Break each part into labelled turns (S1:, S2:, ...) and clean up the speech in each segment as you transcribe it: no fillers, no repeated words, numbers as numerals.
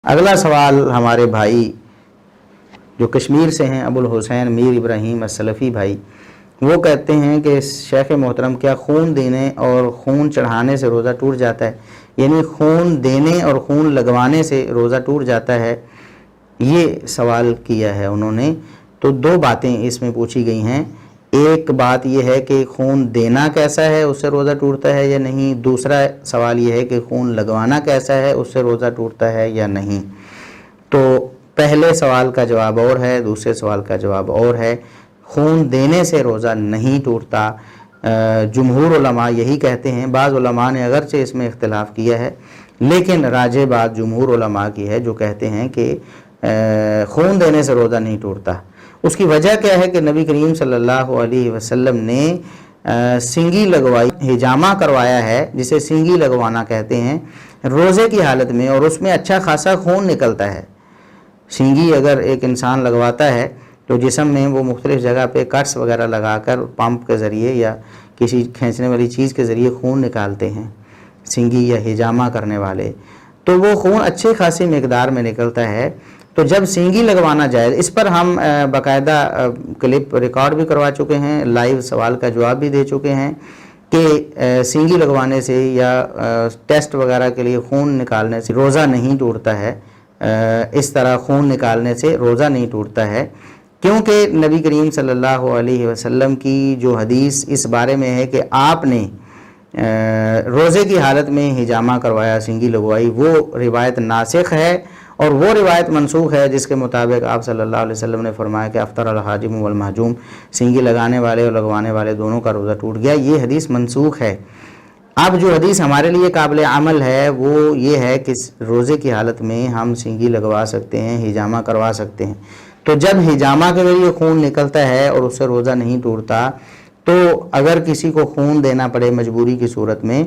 S1: اگلا سوال ہمارے بھائی جو کشمیر سے ہیں ابو الحسین میر ابراہیم السلفی بھائی، وہ کہتے ہیں کہ شیخ محترم کیا خون دینے اور خون چڑھانے سے روزہ ٹوٹ جاتا ہے؟ یعنی خون دینے اور خون لگوانے سے روزہ ٹوٹ جاتا ہے، یہ سوال کیا ہے انہوں نے۔ تو دو باتیں اس میں پوچھی گئی ہیں، ایک بات یہ ہے کہ خون دینا کیسا ہے، اس سے روزہ ٹوٹتا ہے یا نہیں، دوسرا سوال یہ ہے کہ خون لگوانا کیسا ہے، اس سے روزہ ٹوٹتا ہے یا نہیں۔ تو پہلے سوال کا جواب اور ہے، دوسرے سوال کا جواب اور ہے۔ خون دینے سے روزہ نہیں ٹوٹتا، جمہور علماء یہی کہتے ہیں۔ بعض علماء نے اگرچہ اس میں اختلاف کیا ہے، لیکن راجح بات جمہور علماء کی ہے جو کہتے ہیں کہ خون دینے سے روزہ نہیں ٹوٹتا۔ اس کی وجہ کیا ہے کہ نبی کریم صلی اللہ علیہ وسلم نے سنگی لگوائی، حجامہ کروایا ہے، جسے سنگی لگوانا کہتے ہیں، روزے کی حالت میں، اور اس میں اچھا خاصا خون نکلتا ہے۔ سنگی اگر ایک انسان لگواتا ہے تو جسم میں وہ مختلف جگہ پہ کٹس وغیرہ لگا کر پمپ کے ذریعے یا کسی کھینچنے والی چیز کے ذریعے خون نکالتے ہیں سنگی یا حجامہ کرنے والے، تو وہ خون اچھے خاصی مقدار میں نکلتا ہے۔ تو جب سینگی لگوانا جائز، اس پر ہم باقاعدہ کلپ ریکارڈ بھی کروا چکے ہیں، لائیو سوال کا جواب بھی دے چکے ہیں کہ سینگی لگوانے سے یا ٹیسٹ وغیرہ کے لیے خون نکالنے سے روزہ نہیں ٹوٹتا ہے، اس طرح خون نکالنے سے روزہ نہیں ٹوٹتا ہے، کیونکہ نبی کریم صلی اللہ علیہ وسلم کی جو حدیث اس بارے میں ہے کہ آپ نے روزے کی حالت میں حجامہ کروایا، سینگی لگوائی، وہ روایت ناسخ ہے، اور وہ روایت منسوخ ہے جس کے مطابق آپ صلی اللہ علیہ وسلم نے فرمایا کہ افطر الحاجم والمحجوم، سینگی لگانے والے اور لگوانے والے دونوں کا روزہ ٹوٹ گیا۔ یہ حدیث منسوخ ہے۔ اب جو حدیث ہمارے لیے قابل عمل ہے وہ یہ ہے کہ روزے کی حالت میں ہم سینگی لگوا سکتے ہیں، حجامہ کروا سکتے ہیں۔ تو جب حجامہ کے ذریعے خون نکلتا ہے اور اس سے روزہ نہیں ٹوٹتا، تو اگر کسی کو خون دینا پڑے مجبوری کی صورت میں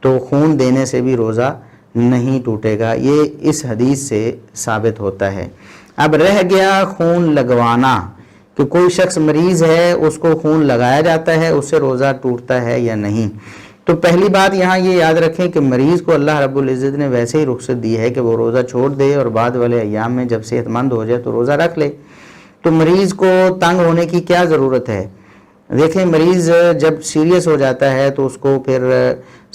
S1: تو خون دینے سے بھی روزہ نہیں ٹوٹے گا، یہ اس حدیث سے ثابت ہوتا ہے۔ اب رہ گیا خون لگوانا، کہ کوئی شخص مریض ہے اس کو خون لگایا جاتا ہے، اس سے روزہ ٹوٹتا ہے یا نہیں۔ تو پہلی بات یہاں یہ یاد رکھیں کہ مریض کو اللہ رب العزت نے ویسے ہی رخصت دی ہے کہ وہ روزہ چھوڑ دے اور بعد والے ایام میں جب صحت مند ہو جائے تو روزہ رکھ لے۔ تو مریض کو تنگ ہونے کی کیا ضرورت ہے؟ دیکھیں، مریض جب سیریس ہو جاتا ہے تو اس کو پھر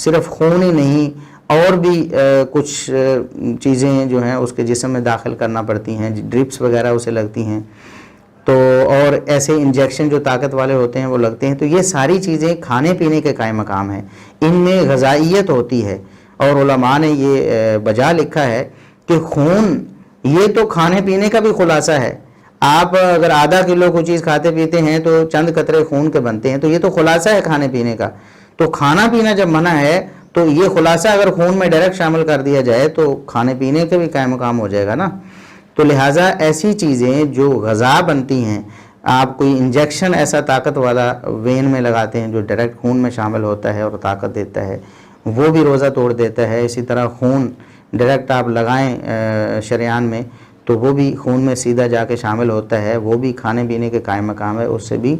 S1: صرف خون ہی نہیں اور بھی کچھ چیزیں جو ہیں اس کے جسم میں داخل کرنا پڑتی ہیں، ڈرپس وغیرہ اسے لگتی ہیں، تو اور ایسے انجیکشن جو طاقت والے ہوتے ہیں وہ لگتے ہیں۔ تو یہ ساری چیزیں کھانے پینے کے قائم مقام ہیں، ان میں غذائیت ہوتی ہے، اور علماء نے یہ بجا لکھا ہے کہ خون یہ تو کھانے پینے کا بھی خلاصہ ہے۔ آپ اگر آدھا کلو کوئی چیز کھاتے پیتے ہیں تو چند قطرے خون کے بنتے ہیں، تو یہ تو خلاصہ ہے کھانے پینے کا۔ تو کھانا پینا جب منع ہے تو یہ خلاصہ اگر خون میں ڈائریکٹ شامل کر دیا جائے تو کھانے پینے کے بھی قائم مقام ہو جائے گا نا۔ تو لہٰذا ایسی چیزیں جو غذا بنتی ہیں، آپ کوئی انجیکشن ایسا طاقت والا وین میں لگاتے ہیں جو ڈائریکٹ خون میں شامل ہوتا ہے اور طاقت دیتا ہے، وہ بھی روزہ توڑ دیتا ہے۔ اسی طرح خون ڈائریکٹ آپ لگائیں شریان میں تو وہ بھی خون میں سیدھا جا کے شامل ہوتا ہے، وہ بھی کھانے پینے کے قائم مقام ہے، اس سے بھی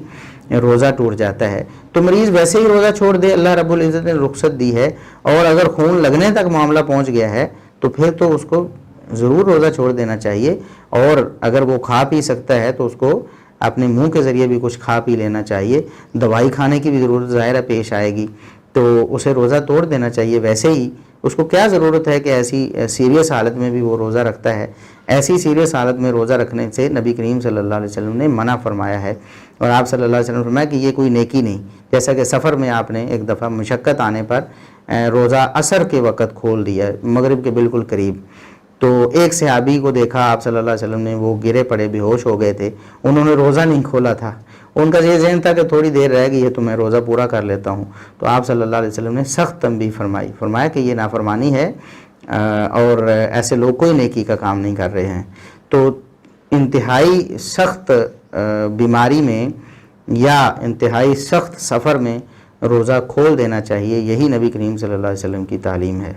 S1: روزہ ٹوٹ جاتا ہے۔ تو مریض ویسے ہی روزہ چھوڑ دے، اللہ رب العزت نے رخصت دی ہے، اور اگر خون لگنے تک معاملہ پہنچ گیا ہے تو پھر تو اس کو ضرور روزہ چھوڑ دینا چاہیے، اور اگر وہ کھا پی سکتا ہے تو اس کو اپنے منہ کے ذریعے بھی کچھ کھا پی لینا چاہیے۔ دوائی کھانے کی بھی ضرورت ظاہرہ پیش آئے گی تو اسے روزہ توڑ دینا چاہیے۔ ویسے ہی اس کو کیا ضرورت ہے کہ ایسی سیریس حالت میں بھی وہ روزہ رکھتا ہے؟ ایسی سیریس حالت میں روزہ رکھنے سے نبی کریم صلی اللہ علیہ وسلم نے منع فرمایا ہے، اور آپ صلی اللہ علیہ وسلم نے فرمایا کہ یہ کوئی نیکی نہیں۔ جیسا کہ سفر میں آپ نے ایک دفعہ مشقت آنے پر روزہ عصر کے وقت کھول دیا، مغرب کے بالکل قریب، تو ایک صحابی کو دیکھا آپ صلی اللہ علیہ وسلم نے، وہ گرے پڑے بے ہوش ہو گئے تھے، انہوں نے روزہ نہیں کھولا تھا، ان کا یہ ذہن تھا کہ تھوڑی دیر رہ گئی ہے تو میں روزہ پورا کر لیتا ہوں۔ تو آپ صلی اللہ علیہ وسلم نے سخت تنبیہ فرمایا کہ یہ نافرمانی ہے، اور ایسے لوگ کوئی نیکی کا کام نہیں کر رہے ہیں۔ تو انتہائی سخت بیماری میں یا انتہائی سخت سفر میں روزہ کھول دینا چاہیے، یہی نبی کریم صلی اللہ علیہ وسلم کی تعلیم ہے۔